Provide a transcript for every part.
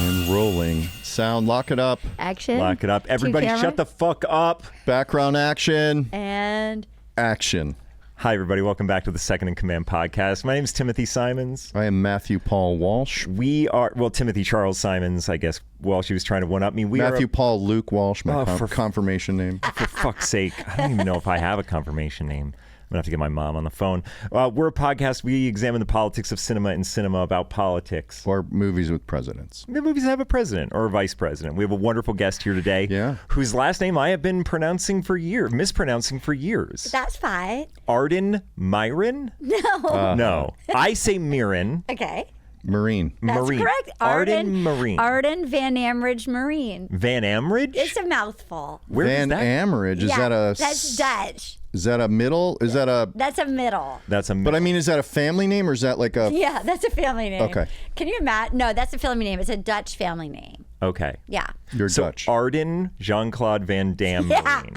And rolling. Sound, lock it up. Action. Lock it up. Everybody shut the fuck up. Background action. And action. Hi, everybody. Welcome back to the Second in Command podcast. My name is Timothy Simons. I am Matthew Paul Walsh. We are, well, Timothy Charles Simons, I guess. Walsh, he was trying to one-up me. Matthew Paul Luke Walsh, my Oh, confirmation name. For fuck's sake. I don't even know if I have a confirmation name. I'm going to have to get my mom on the phone. We're a podcast. We examine the politics of cinema and cinema about politics. Or movies with presidents. The movies have a president or a vice president. We have a wonderful guest here today. Whose last name I have been mispronouncing for years. that's fine. Arden Myrin? No. No. I say Myrin. Okay. Marine. That's Marine. correct. Arden Myrin. Arden Van Amridge Marine. Van Amridge? It's a mouthful. Where is Van that? Amridge. Yeah, that's Dutch. Is that a middle? Is that a... That's a middle. That's a But I mean, is that a family name or is that like a... Yeah, that's a family name. Okay. Can you imagine? No, that's a family name. It's a Dutch family name. Okay. Yeah. You're So Dutch. Arden Jean-Claude Van Damme Yeah. Marine.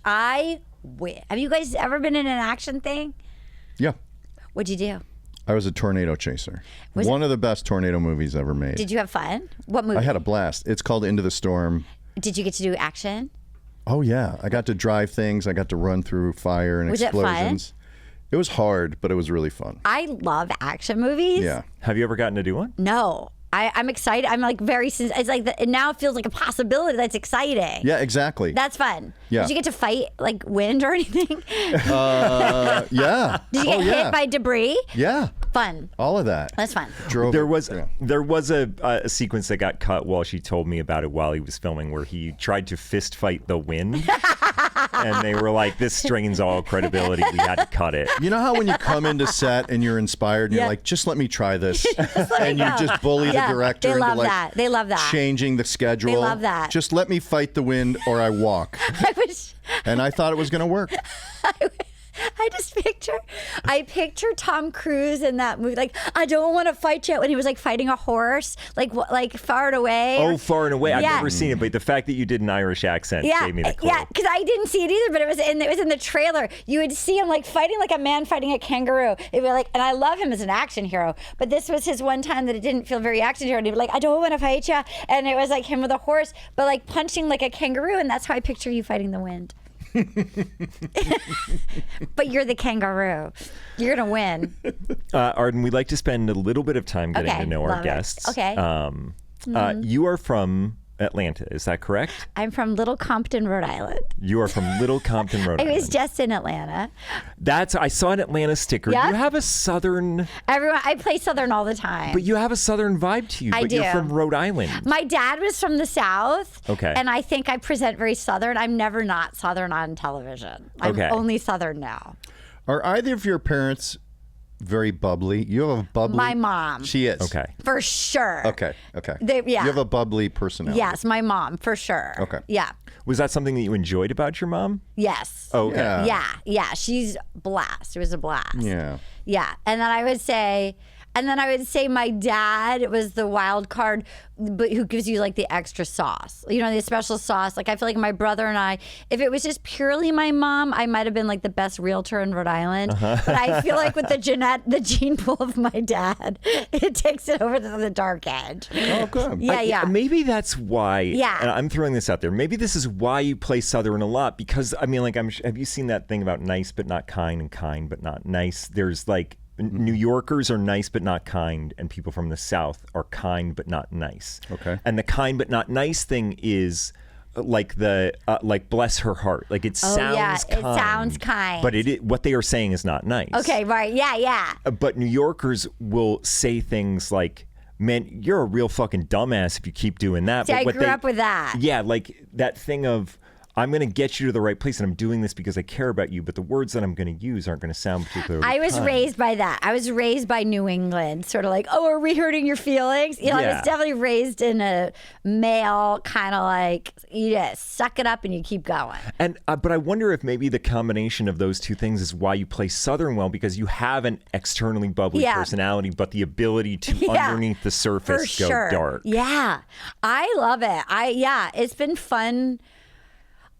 I wish. Have you guys ever been in an action thing? Yeah. What'd you do? I was a tornado chaser. Was One of the best tornado movies ever made. Did you have fun? What movie? I had a blast. It's called Into the Storm. Did you get to do action? Oh, yeah. I got to drive things. I got to run through fire and Was it fun? explosions. It was hard, but it was really fun. I love action movies. Yeah. Have you ever gotten to do one? No. I'm excited. I'm like it's like it now feels like a possibility. That's exciting. Yeah, exactly. That's fun. Yeah. Did you get to fight like wind or anything? Yeah. Did you get yeah. hit by debris? Yeah. Fun. All of that. That's fun. There was a sequence that got cut while she told me about it while he was filming where he tried to fist fight the wind. And they were like, this strains all credibility. We had to cut it. You know how when you come into set and you're inspired and Yeah. you're like, just let me try this. And you just bully the director They into love like that. They love that. changing the schedule. They love that. Just let me fight the wind or I walk. And I thought it was going to work. I picture Tom Cruise in that movie. Like, I don't want to fight you. When he was like fighting a horse, like far and away. Oh, far and away. I've Yeah. never seen it, but the fact that you did an Irish accent gave me the clue. Yeah, because I didn't see it either, but it was in the trailer. You would see him like fighting like a man fighting a kangaroo. It'd be like, and I love him as an action hero, but this was his one time that it didn't feel very action hero. And he'd be like, I don't want to fight you, and it was like him with a horse, but like punching like a kangaroo, and that's how I picture you fighting the wind. But you're the kangaroo. You're gonna win. Arden, we'd like to spend a little bit of time getting to know our love it. guests. Okay. You are from Atlanta, is that correct? I'm from Little Compton, Rhode Island. You are from Little Compton, Rhode I Island. was just in Atlanta. I saw an Atlanta sticker. Yeah? You have a southern, I play Southern all the time. but you have a southern vibe to you. I but you're do. from Rhode Island. My dad was from the South. Okay. And I think I present very Southern. I'm never not Southern on television. I'm Okay. only Southern now. Are either of your parents very bubbly? You have a bubbly... My mom. She is. Okay. For sure. Okay. Yeah. You have a bubbly personality. Yes, my mom, for sure. Okay. Yeah. Was that something that you enjoyed about your mom? Yes. Oh, okay. Yeah. She's blast. It was a blast. Yeah. Yeah. And then I would say my dad was the wild card, but who gives you like the extra sauce, the special sauce. Like I feel like my brother and I, if it was just purely my mom, I might have been like the best realtor in Rhode Island. But I feel like with the gene pool of my dad, it takes it over to the dark edge. Oh, good. Yeah. Maybe that's why. Yeah. And I'm throwing this out there. Maybe this is why you play Southern a lot because I mean, like, have you seen that thing about nice but not kind and kind but not nice? There's like. New Yorkers are nice but not kind, and people from the South are kind but not nice. Okay. And the kind but not nice thing is like like bless her heart. Like it sounds kind. It sounds kind. But what they are saying is not nice. Okay, right. Yeah. But New Yorkers will say things like, man, you're a real fucking dumbass if you keep doing that. See, but I grew up with that. Yeah, like that thing of, I'm going to get you to the right place, and I'm doing this because I care about you, but the words that I'm going to use aren't going to sound particularly I was kind. raised by that. I was raised by New England, sort of like, oh, are we hurting your feelings? I Yeah. was definitely raised in a male kind of like, you just suck it up and you keep going. And but I wonder if maybe the combination of those two things is why you play Southern well, because you have an externally bubbly personality, but the ability to underneath the surface go dark. Yeah, I love it. It's been fun.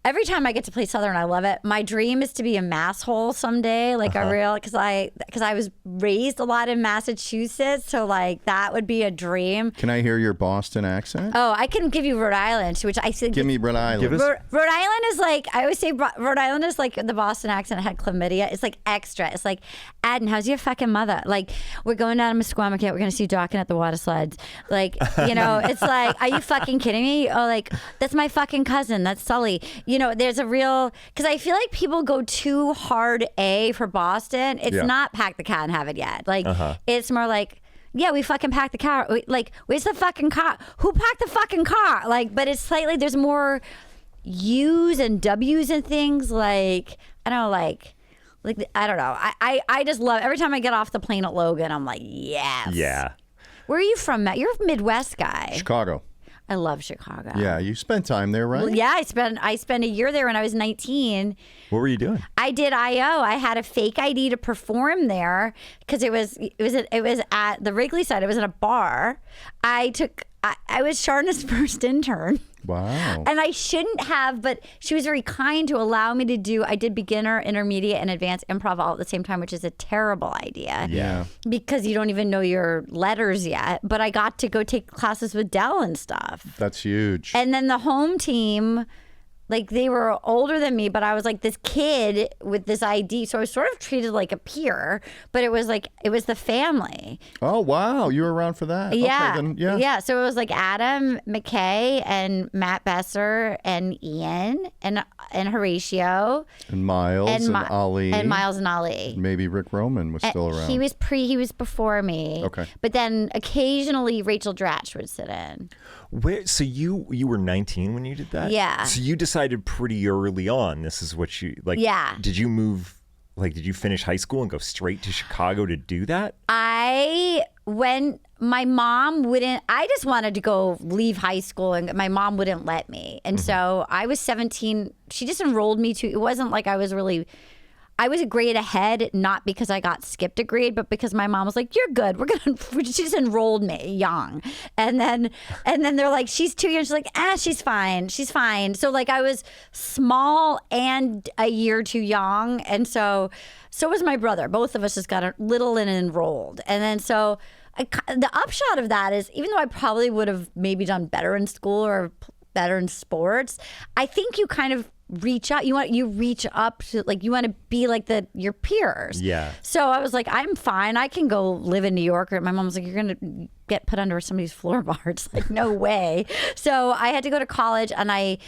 every time I get to play Southern, I love it. My dream is to be a mass hole someday, like a real, because I was raised a lot in Massachusetts, so like that would be a dream. Can I hear your Boston accent? Oh, I can give you Rhode Island, which I think. Give me Rhode Island. Rhode Island is like, I always say Rhode Island is like the Boston accent had chlamydia. It's like extra. It's like, Arden, how's your fucking mother? Like, we're going down to Musqueamicut. We're going to see Dawkins at the water slides. Like, you know, it's like, are you fucking kidding me? Oh, like, that's my fucking cousin. That's Sully. You know, there's a real, because I feel like people go too hard for Boston. It's not pack the car and have it yet. Like, it's more like, yeah, we fucking packed the car. Like, where's the fucking car? Who packed the fucking car? Like, but it's slightly, there's more U's and W's and things. Like, I don't know, like I don't know. I just love, every time I get off the plane at Logan, I'm like, yes. Yeah. Where are you from, Matt? You're a Midwest guy. Chicago. I love Chicago. Yeah, you spent time there, right? Well, yeah, I spent a year there when I was 19. What were you doing? I did IO. I had a fake ID to perform there because it was at the Wrigley side. It was in a bar. I was Sharna's first intern. Wow. And I shouldn't have, but she was very kind to allow me to do, I did beginner, intermediate, and advanced improv all at the same time, which is a terrible idea. Yeah. Because you don't even know your letters yet. But I got to go take classes with Dell and stuff. That's huge. And then the home team, like they were older than me, but I was like this kid with this ID. So I was sort of treated like a peer, but it was the family. Oh, wow. You were around for that? Yeah. Okay, then, yeah. So it was like Adam McKay and Matt Besser and Ian and Horatio. And Miles and Ali. And Miles and Ali. Maybe Rick Roman was still around. He was before me. Okay. But then occasionally Rachel Dratch would sit in. So you were 19 when you did that? Yeah. So you decided pretty early on this is what you like. Yeah. Did you move? Like, did you finish high school and go straight to Chicago to do that? When my mom wouldn't, I just wanted to go leave high school and my mom wouldn't let me. And so I was 17. She just enrolled me to, it wasn't like I was a grade ahead, not because I got skipped a grade, but because my mom was like, you're good. She just enrolled me young. And then they're like, she's too young. She's like, she's fine. She's fine. So like I was small and a year too young. And so was my brother. Both of us just got a little and enrolled. And then so the upshot of that is, even though I probably would have maybe done better in school or better in sports, I think you kind of reach out. You reach up to, like, you want to be like your peers. Yeah. So I was like, I'm fine. I can go live in New York. My mom was like, you're going to get put under somebody's floor bar. It's like, no way. So I had to go to college, and I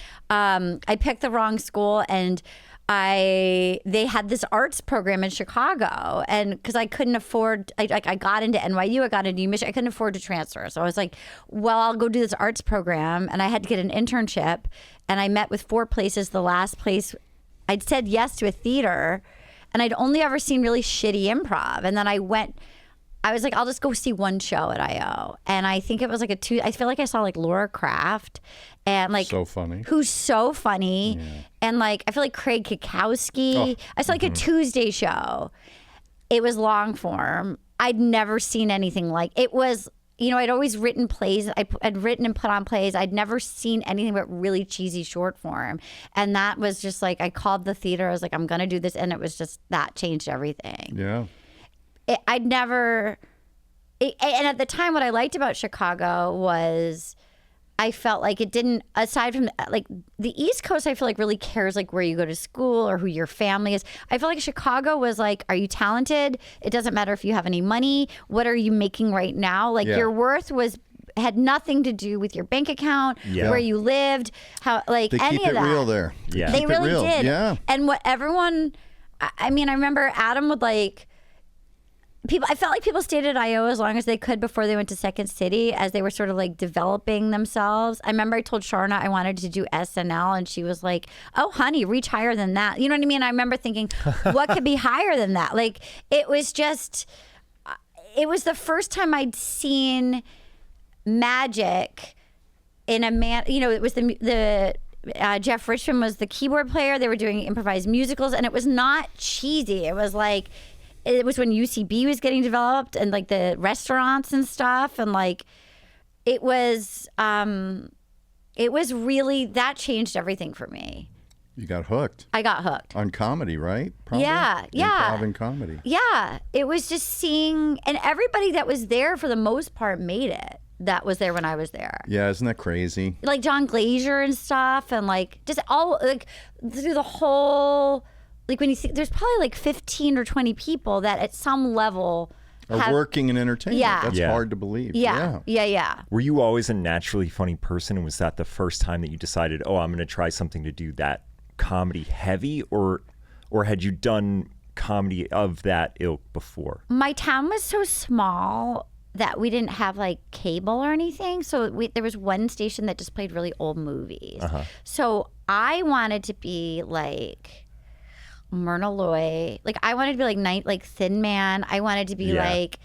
picked the wrong school, and they had this arts program in Chicago, and because I couldn't afford, I got into NYU, I got into UMich, I couldn't afford to transfer. So I was like, well, I'll go do this arts program, and I had to get an internship, and I met with 4 places. The last place, I'd said yes to a theater, and I'd only ever seen really shitty improv, and then I was like, I'll just go see one show at IO. And I think it was like I feel like I saw like Laura Kraft and like. So funny. Who's so funny. Yeah. And like, I feel like Craig Kikowski. I saw like a Tuesday show. It was long form. I'd never seen anything like it. Was, I'd always written plays. I'd written and put on plays. I'd never seen anything but really cheesy short form. And that was just like, I called the theater. I was like, I'm going to do this. And it was just, that changed everything. Yeah. And at the time, what I liked about Chicago was I felt like it didn't, aside from like the East Coast, I feel like really cares like where you go to school or who your family is. I feel like Chicago was like, are you talented? It doesn't matter if you have any money. What are you making right now? Like your worth had nothing to do with your bank account, where you lived, how, like, they any keep of it that. real there. Yeah. They really did. Yeah. And what everyone, I mean, I remember Adam would like, I felt like people stayed at IO as long as they could before they went to Second City, as they were sort of like developing themselves. I remember I told Sharna I wanted to do SNL, and she was like, oh, honey, reach higher than that. You know what I mean? I remember thinking, what could be higher than that? Like, it was the first time I'd seen magic in a man. It was the Jeff Richmond was the keyboard player. They were doing improvised musicals, and it was not cheesy. It was like, it was when UCB was getting developed, and like the restaurants and stuff, and like it was really, that changed everything for me. You got hooked I got hooked. on comedy, right? Probably? Yeah. Improv and comedy. Yeah. It was just seeing, and everybody that was there for the most part made it. That was there when I was there. Yeah, isn't that crazy? Like John Glazer and stuff, and like just all like through the whole, like when you see, there's probably like 15 or 20 people that at some level Are working in entertainment. Yeah. That's Yeah. hard to believe. Yeah. Were you always a naturally funny person, and was that the first time that you decided, oh, I'm going to try something to do that comedy heavy, or had you done comedy of that ilk before? My town was so small that we didn't have like cable or anything. So there was one station that just played really old movies. So I wanted to be like Myrna Loy. Like I wanted to be like Thin Man. I wanted to be like,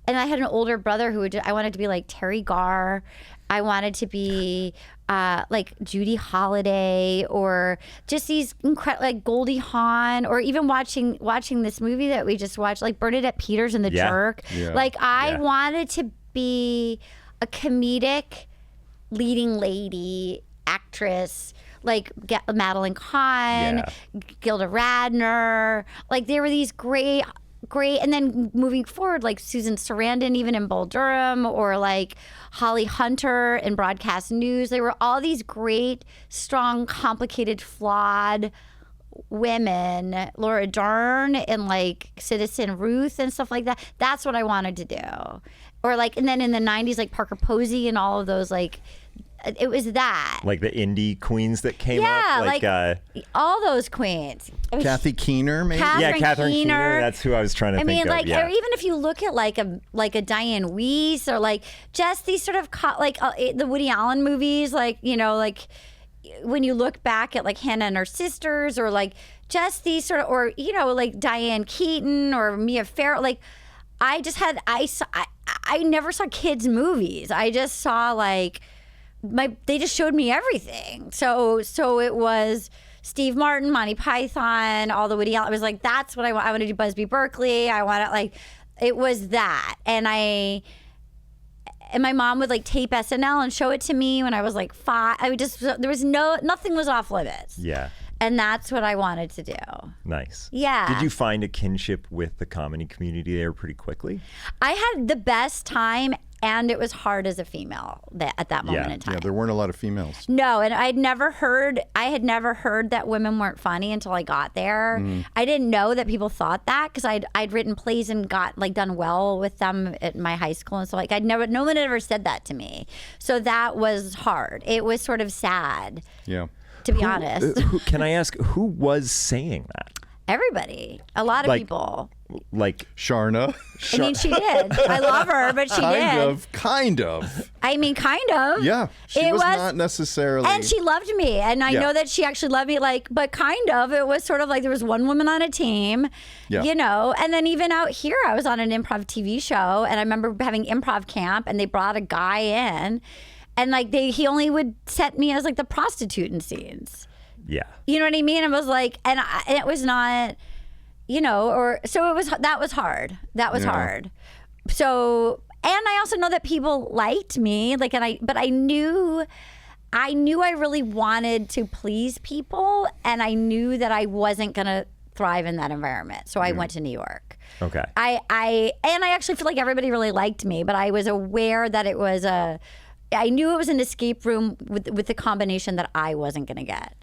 and I had an older brother who I wanted to be like Terry Garr. I wanted to be like Judy Holliday, or just these incredible, like Goldie Hawn, or even watching this movie that we just watched, like Bernadette Peters and the Jerk. Yeah. Like I wanted to be a comedic leading lady actress, like Madeline Kahn, Gilda Radner. Like there were these great, and then moving forward, like Susan Sarandon, even in Bull Durham, or like Holly Hunter in broadcast news. There were all these great, strong, complicated, flawed women, Laura Dern and like Citizen Ruth and stuff like that. That's what I wanted to do. Or like, and then in the 90s, like Parker Posey and all of those, like, it was that. Like the indie queens that came up? Like all those queens. Kathy Keener, maybe? Catherine Keener. That's who I was trying to think of. Or even if you look at like a Diane Weiss, or like just these sort of the Woody Allen movies, like, you know, like when you look back at like Hannah and her sisters, or like just these sort of, or, you know, like Diane Keaton or Mia Farrow. Like I never saw kids movies. I just saw like they just showed me everything. So it was Steve Martin, Monty Python, all the Woody Allen. I was like, that's what I want. I want to do Busby Berkeley. I want to, like, it was that. And my mom would like tape SNL and show it to me when I was like 5. Nothing was off limits. Yeah. And that's what I wanted to do. Nice. Yeah. Did you find a kinship with the comedy community there pretty quickly? I had the best time, and it was hard as a female at that moment in time. Yeah, there weren't a lot of females. No, and I had never heard that women weren't funny until I got there. I didn't know that people thought that, because I'd written plays and got like done well with them at my high school, and so like no one had ever said that to me. So that was hard. It was sort of sad. Yeah. To be honest. Can I ask, who was saying that? Everybody. A lot of people. Like Sharna. I mean, she did. I love her, but she did. Kind of. I mean, kind of. Yeah. She was not necessarily. And she loved me. And I know that she actually loved me, like, but kind of. It was sort of like there was one woman on a team, you know. And then even out here, I was on an improv TV show, and I remember having improv camp, and they brought a guy in. And like he only would set me as like the prostitute in scenes. Yeah. You know what I mean? It was like, and it was not, you know, or so that was hard. That was hard. So, and I also know that people liked me, like, but I knew I really wanted to please people, and I knew that I wasn't gonna thrive in that environment. So I went to New York. Okay. I actually feel like everybody really liked me, but I was aware that it was I knew it was an escape room with the combination that I wasn't going to get.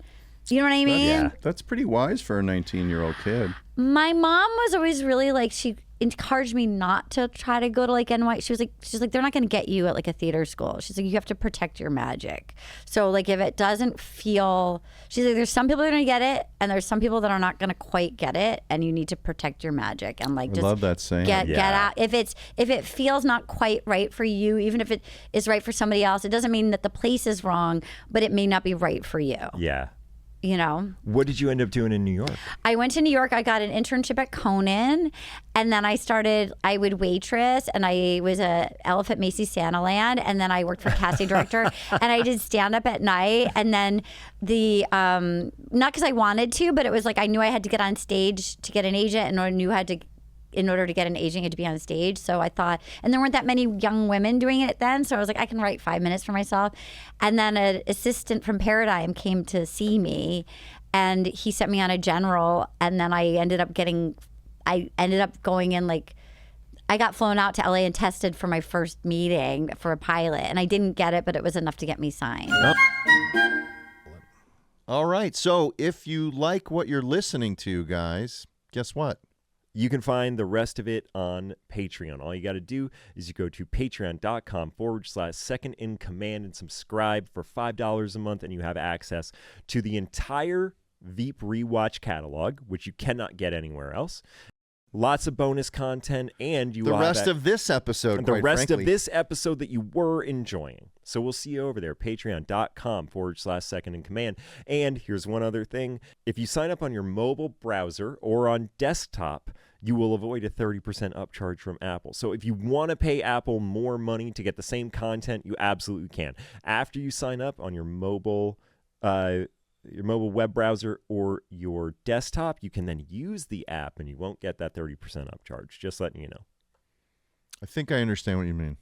You know what I mean? Yeah. That's pretty wise for a 19-year-old kid. My mom was always really like, she encouraged me not to try to go to like NY. She's like, they're not going to get you at like a theater school. She's like, you have to protect your magic. So like, if it doesn't feel, she's like, there's some people that are going to get it, and there's some people that are not going to quite get it, and you need to protect your magic and like, I just love that saying. get out. If it feels not quite right for you, even if it is right for somebody else, it doesn't mean that the place is wrong, but it may not be right for you. Yeah. You know? What did you end up doing in New York? I went to New York. I got an internship at Conan, and then I would waitress, and I was a elf at Macy's Santaland, and then I worked for a casting director, and I did stand up at night, and then not because I wanted to, but it was like I knew I had to get on stage to get an agent, and I knew in order to get an agent, you had to be on stage. So I thought, and there weren't that many young women doing it then. So I was like, I can write 5 minutes for myself. And then an assistant from Paradigm came to see me, and he sent me on a general, and then I ended up going in like. I got flown out to LA and tested for my first meeting for a pilot, and I didn't get it, but it was enough to get me signed. All right. So if you like what you're listening to, guys, guess what? You can find the rest of it on Patreon. All you got to do is you go to patreon.com/second in command and subscribe for $5 a month, and you have access to the entire Veep Rewatch catalog, which you cannot get anywhere else. Lots of bonus content, and you The will rest have of this episode, the quite rest frankly. of this episode that you were enjoying. So we'll see you over there, patreon.com/second in command. And here's one other thing. If you sign up on your mobile browser or on desktop, you will avoid a 30% upcharge from Apple. So if you want to pay Apple more money to get the same content, you absolutely can. After you sign up on your mobile web browser or your desktop, you can then use the app and you won't get that 30% upcharge. Just letting you know. I think I understand what you mean.